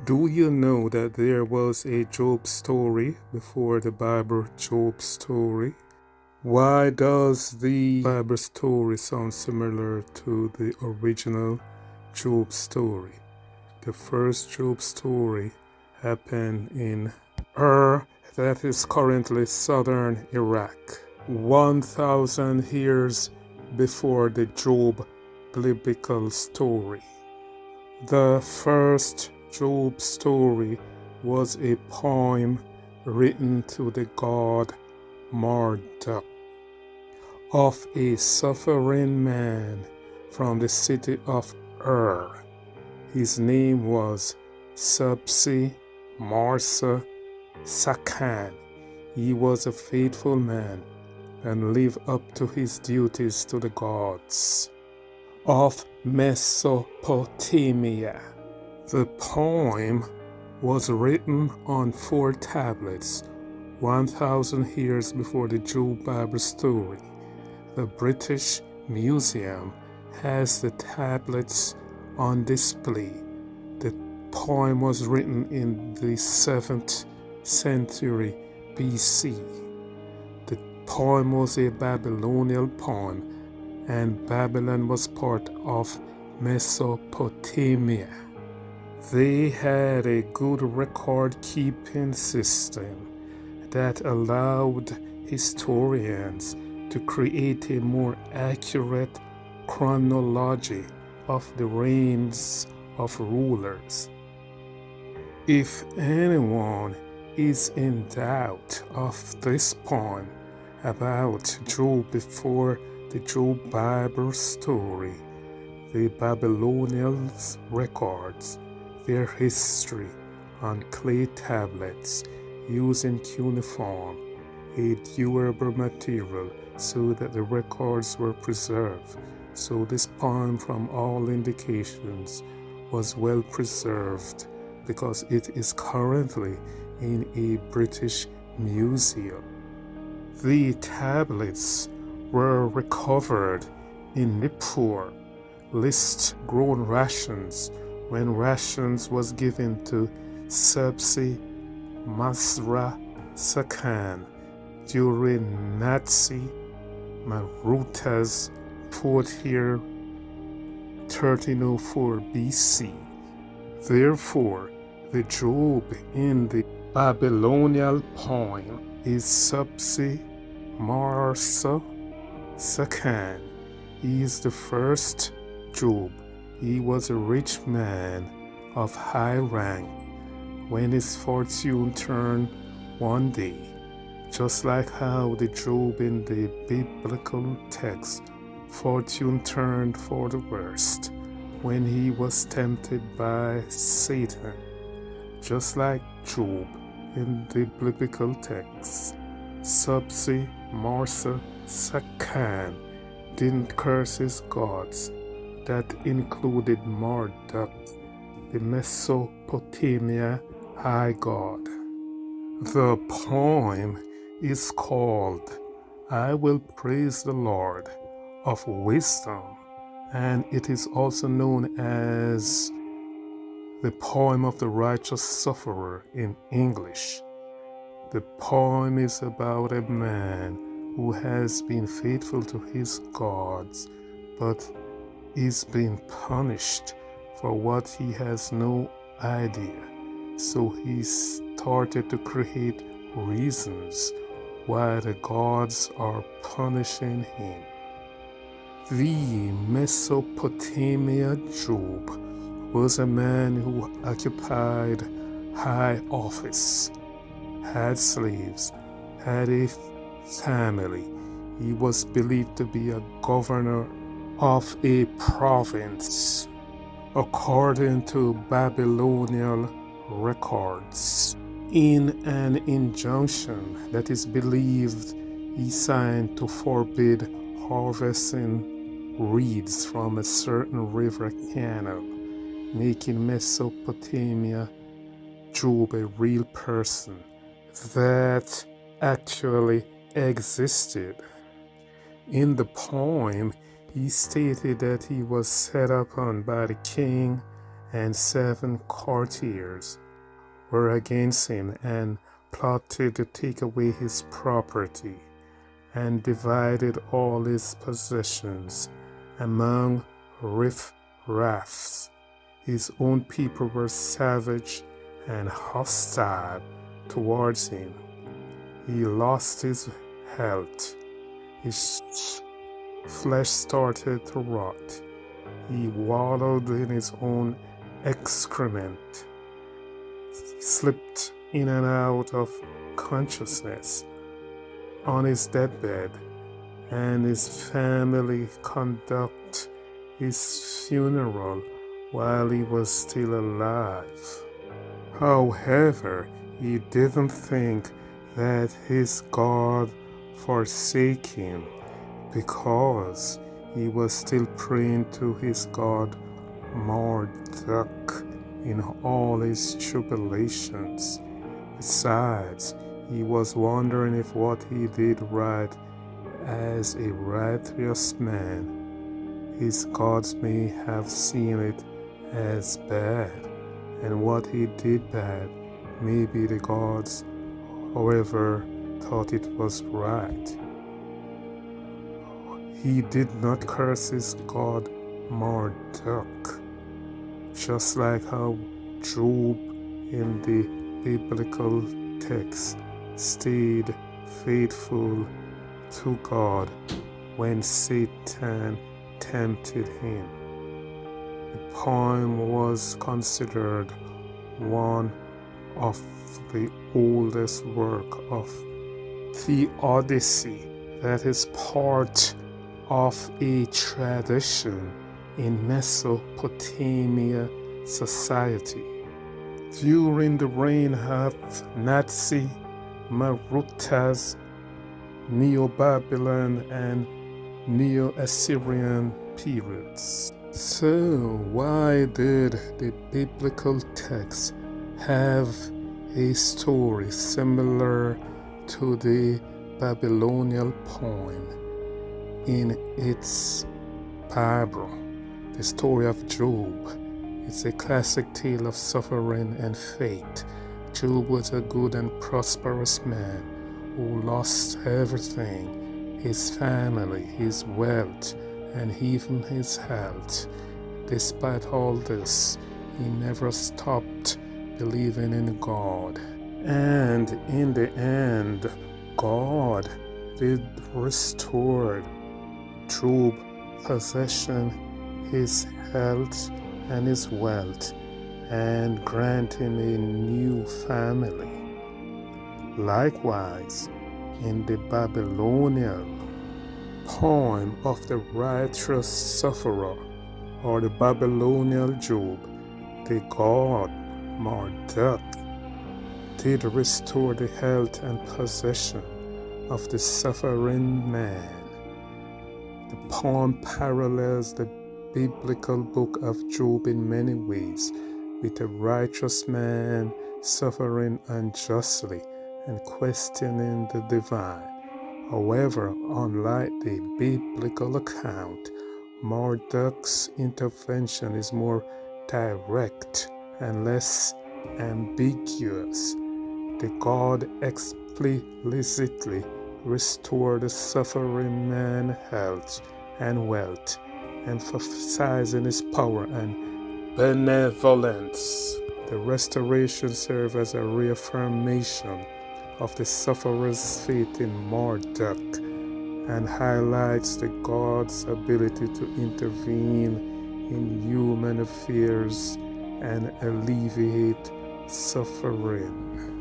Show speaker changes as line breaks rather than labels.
Do you know that there was a Job story before the Bible Job story? Why does the Bible story sound similar to the original Job story? The first Job story happened in Ur, that is currently southern Iraq, 1,000 years before the Job biblical story. The first Job story was a poem written to the god Marduk of a suffering man from the city of Ur. His name was Subsi Marsa Sakan. He was a faithful man and lived up to his duties to the gods of Mesopotamia. The poem was written on 4 tablets 1,000 years before the Job Bible story. The British Museum has the tablets on display. The poem was written in the 7th century BC. The poem was a Babylonial poem, and Babylon was part of Mesopotamia. They had a good record-keeping system that allowed historians to create a more accurate chronology of the reigns of rulers. If anyone is in doubt of this poem about Job before the Job Bible story, the Babylonians records their history on clay tablets using cuneiform, a durable material, so that the records were preserved. So this poem, from all indications, was well preserved because it is currently in a British museum. The tablets were recovered in Nippur, list grown rations, when rations was given to Subsi Masra Sakan during Nazi Maruta's 4th year 1304 BC. Therefore, the Job in the Babylonial poem is Subsi Marsa Sakan. He is the first Job. He was a rich man of high rank when his fortune turned one day, just like how the Job in the biblical text, fortune turned for the worst when he was tempted by Satan. Just like Job in the biblical text, Subsi Marsa Sakan didn't curse his gods. That included Marduk, the Mesopotamia high god. The poem is called I Will Praise the Lord of Wisdom, and it is also known as the Poem of the Righteous Sufferer in English. The poem is about a man who has been faithful to his gods, but is being punished for what he has no idea. So he started to create reasons why the gods are punishing him. The Mesopotamia Job was a man who occupied high office, had slaves, had a family. He was believed to be a governor of a province, according to Babylonial records. In an injunction that is believed he signed to forbid harvesting reeds from a certain river canal, making Mesopotamia Job a real person that actually existed. In the poem, he stated that he was set upon by the king and 7 courtiers were against him and plotted to take away his property, and divided all his possessions among riff-raffs. His own people were savage and hostile towards him. He lost his health. His flesh started to rot. He wallowed in his own excrement. He slipped in and out of consciousness on his deathbed, and his family conducted his funeral while he was still alive. However, he didn't think that his God forsake him, because he was still praying to his God Marduk in all his tribulations. Besides, he was wondering if what he did right as a righteous man, his gods may have seen it as bad, and what he did bad, maybe the gods, however, thought it was right. He did not curse his god Marduk, just like how Job in the biblical text stayed faithful to God when Satan tempted him. The poem was considered one of the oldest work of the Odyssey that is part of a tradition in Mesopotamia society. During the reign of Nazi, Maruta's, Neo-Babylon and Neo-Assyrian periods. So why did the biblical text have a story similar to the Babylonial poem in its Bible? The story of Job. It's a classic tale of suffering and fate. Job was a good and prosperous man who lost everything, his family, his wealth, and even his health. Despite all this, he never stopped believing in God. And in the end, God did restore Job possession, his health, and his wealth, and grant him a new family. Likewise, in the Babylonial poem of the righteous sufferer, or the Babylonial Job, the god Marduk did restore the health and possession of the suffering man. The poem parallels the biblical book of Job in many ways, with a righteous man suffering unjustly and questioning the divine. However, unlike the biblical account, Marduk's intervention is more direct and less ambiguous. The god explicitly restored the suffering man's health and wealth, emphasizing his power and benevolence. The restoration serves as a reaffirmation of the sufferer's faith in Marduk and highlights the god's ability to intervene in human affairs and alleviate suffering.